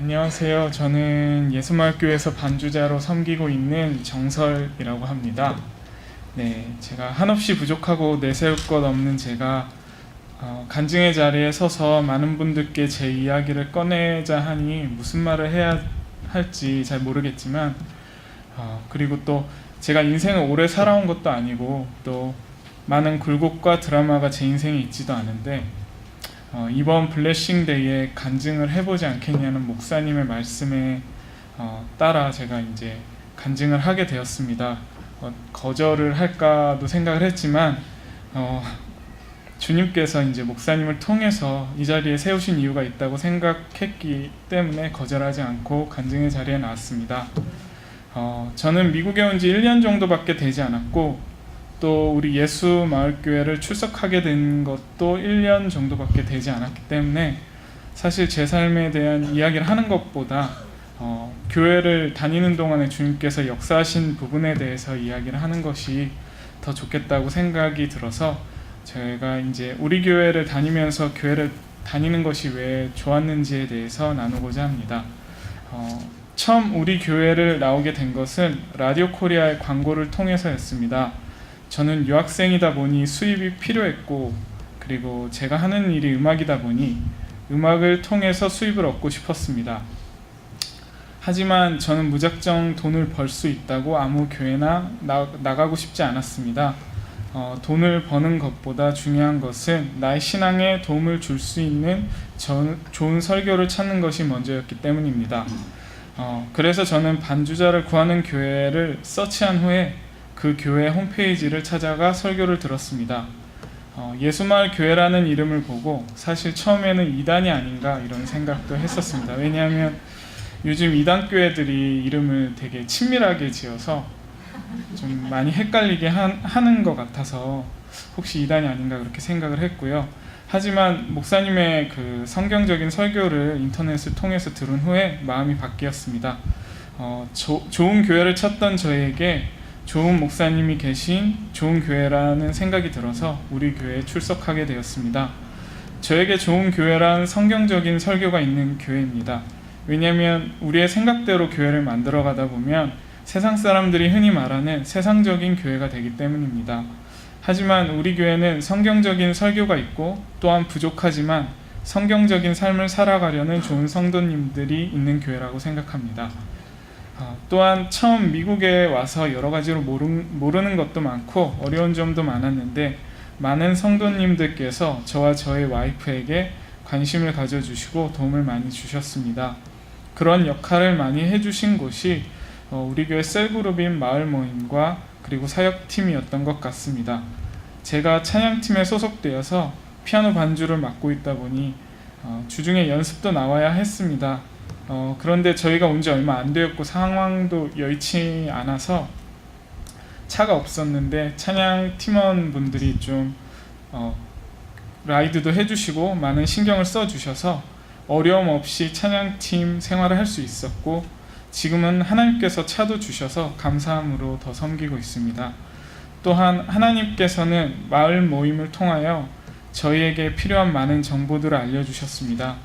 안녕하세요. 저는 예수마을교회에서 반주자로 섬기고 있는 정설이라고 합니다. 네, 제가 한없이 부족하고 내세울 것 없는 제가 간증의 자리에 서서 많은 분들께 제 이야기를 꺼내자 하니 무슨 말을 해야 할지 잘 모르겠지만 그리고 또 제가 인생을 오래 살아온 것도 아니고 또 많은 굴곡과 드라마가 제 인생에 있지도 않은데 이번 블레싱데이에 간증을 해보지 않겠냐는 목사님의 말씀에 따라 제가 이제 간증을 하게 되었습니다. 거절을 할까도 생각을 했지만 주님께서 이제 목사님을 통해서 이 자리에 세우신 이유가 있다고 생각했기 때문에 거절하지 않고 간증의 자리에 나왔습니다. 저는 미국에 온 지 1년 정도밖에 되지 않았고 또 우리 예수마을교회를 출석하게 된 것도 1년 정도밖에 되지 않았기 때문에 사실 제 삶에 대한 이야기를 하는 것보다 교회를 다니는 동안에 주님께서 역사하신 부분에 대해서 이야기를 하는 것이 더 좋겠다고 생각이 들어서 제가 이제 우리 교회를 다니면서 교회를 다니는 것이 왜 좋았는지에 대해서 나누고자 합니다. 처음 우리 교회를 나오게 된 것은 라디오 코리아의 광고를 통해서였습니다. 저는 유학생이다 보니 수입이 필요했고 그리고 제가 하는 일이 음악이다 보니 음악을 통해서 수입을 얻고 싶었습니다. 하지만 저는 무작정 돈을 벌 수 있다고 아무 교회나 나가고 싶지 않았습니다. 돈을 버는 것보다 중요한 것은 나의 신앙에 도움을 줄 수 있는 좋은 설교를 찾는 것이 먼저였기 때문입니다. 그래서 저는 반주자를 구하는 교회를 서치한 후에 그 교회 홈페이지를 찾아가 설교를 들었습니다. 예수마을 교회라는 이름을 보고 사실 처음에는 이단이 아닌가 이런 생각도 했었습니다. 왜냐하면 요즘 이단 교회들이 이름을 되게 친밀하게 지어서 좀 많이 헷갈리게 하는 것 같아서 혹시 이단이 아닌가 그렇게 생각을 했고요. 하지만 목사님의 그 성경적인 설교를 인터넷을 통해서 들은 후에 마음이 바뀌었습니다. 좋은 교회를 찾던 저에게 좋은 목사님이 계신 좋은 교회라는 생각이 들어서 우리 교회에 출석하게 되었습니다. 저에게 좋은 교회란 성경적인 설교가 있는 교회입니다. 왜냐하면 우리의 생각대로 교회를 만들어 가다 보면 세상 사람들이 흔히 말하는 세상적인 교회가 되기 때문입니다. 하지만 우리 교회는 성경적인 설교가 있고 또한 부족하지만 성경적인 삶을 살아가려는 좋은 성도님들이 있는 교회라고 생각합니다. 또한 처음 미국에 와서 여러 가지로 모르는 것도 많고 어려운 점도 많았는데 많은 성도님들께서 저와 저의 와이프에게 관심을 가져주시고 도움을 많이 주셨습니다. 그런 역할을 많이 해주신 곳이 우리 교회 셀그룹인 마을 모임과 그리고 사역팀이었던 것 같습니다. 제가 찬양팀에 소속되어서 피아노 반주를 맡고 있다 보니 주중에 연습도 나와야 했습니다. 그런데 저희가 온 지 얼마 안 되었고 상황도 여의치 않아서 차가 없었는데 찬양 팀원분들이 좀 라이드도 해주시고 많은 신경을 써주셔서 어려움 없이 찬양팀 생활을 할 수 있었고 지금은 하나님께서 차도 주셔서 감사함으로 더 섬기고 있습니다. 또한 하나님께서는 마을 모임을 통하여 저희에게 필요한 많은 정보들을 알려주셨습니다.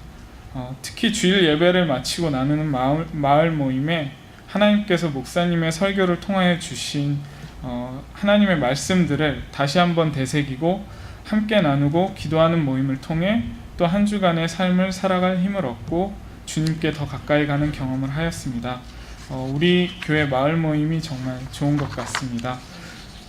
특히 주일 예배를 마치고 나누는 마을 모임에 하나님께서 목사님의 설교를 통하여 주신 하나님의 말씀들을 다시 한번 되새기고 함께 나누고 기도하는 모임을 통해 또 한 주간의 삶을 살아갈 힘을 얻고 주님께 더 가까이 가는 경험을 하였습니다. 우리 교회 마을 모임이 정말 좋은 것 같습니다.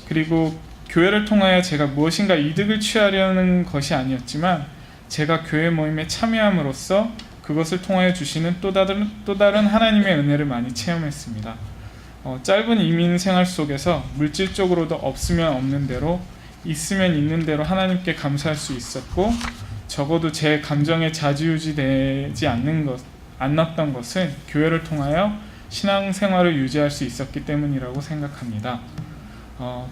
그리고 교회를 통하여 제가 무엇인가 이득을 취하려는 것이 아니었지만 제가 교회 모임에 참여함으로써 그것을 통하여 주시는 또 다른 하나님의 은혜를 많이 체험했습니다. 짧은 이민 생활 속에서 물질적으로도 없으면 없는 대로 있으면 있는 대로 하나님께 감사할 수 있었고 적어도 제 감정에 좌지우지되지 않았던 것은 교회를 통하여 신앙생활을 유지할 수 있었기 때문이라고 생각합니다.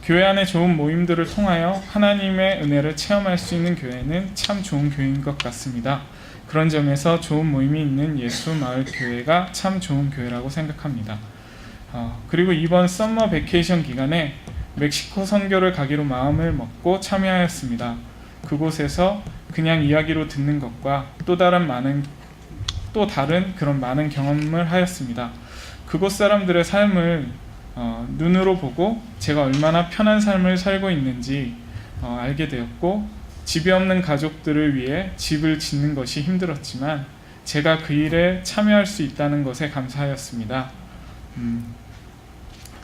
교회 안에 좋은 모임들을 통하여 하나님의 은혜를 체험할 수 있는 교회는 참 좋은 교회인 것 같습니다. 그런 점에서 좋은 모임이 있는 예수마을교회가 참 좋은 교회라고 생각합니다. 그리고 이번 썸머 베케이션 기간에 멕시코 선교를 가기로 마음을 먹고 참여하였습니다. 그곳에서 그냥 이야기로 듣는 것과 또 또 다른 그런 많은 경험을 하였습니다. 그곳 사람들의 삶을 눈으로 보고 제가 얼마나 편한 삶을 살고 있는지 알게 되었고, 집이 없는 가족들을 위해 집을 짓는 것이 힘들었지만 제가 그 일에 참여할 수 있다는 것에 감사하였습니다.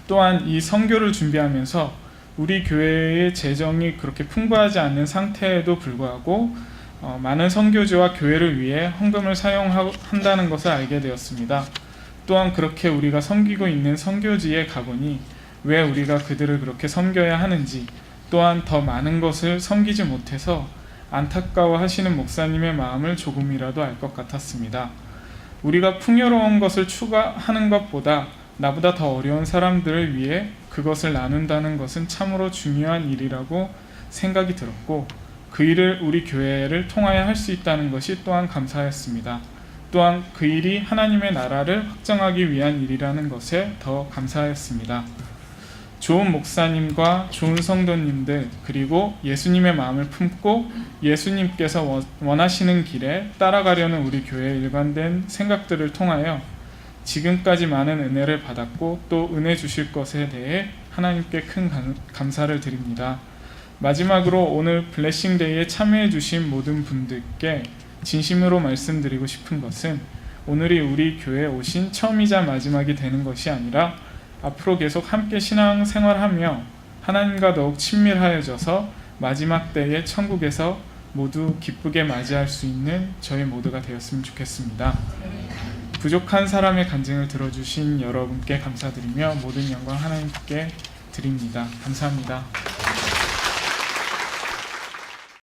또한 이 선교를 준비하면서 우리 교회의 재정이 그렇게 풍부하지 않는 상태에도 불구하고 많은 선교지와 교회를 위해 헌금을 사용한다는 것을 알게 되었습니다. 또한 그렇게 우리가 섬기고 있는 선교지에 가보니 왜 우리가 그들을 그렇게 섬겨야 하는지, 또한 더 많은 것을 섬기지 못해서 안타까워하시는 목사님의 마음을 조금이라도 알 것 같았습니다. 우리가 풍요로운 것을 추구하는 것보다 나보다 더 어려운 사람들을 위해 그것을 나눈다는 것은 참으로 중요한 일이라고 생각이 들었고, 그 일을 우리 교회를 통하여 할 수 있다는 것이 또한 감사했습니다. 또한 그 일이 하나님의 나라를 확장하기 위한 일이라는 것에 더 감사했습니다. 좋은 목사님과 좋은 성도님들, 그리고 예수님의 마음을 품고 예수님께서 원하시는 길에 따라가려는 우리 교회의 일관된 생각들을 통하여 지금까지 많은 은혜를 받았고 또 은혜 주실 것에 대해 하나님께 큰 감사를 드립니다. 마지막으로 오늘 블레싱데이에 참여해 주신 모든 분들께 진심으로 말씀드리고 싶은 것은, 오늘이 우리 교회에 오신 처음이자 마지막이 되는 것이 아니라 앞으로 계속 함께 신앙생활하며 하나님과 더욱 친밀하여져서 마지막 때에 천국에서 모두 기쁘게 맞이할 수 있는 저희 모두가 되었으면 좋겠습니다. 부족한 사람의 간증을 들어주신 여러분께 감사드리며 모든 영광 하나님께 드립니다. 감사합니다.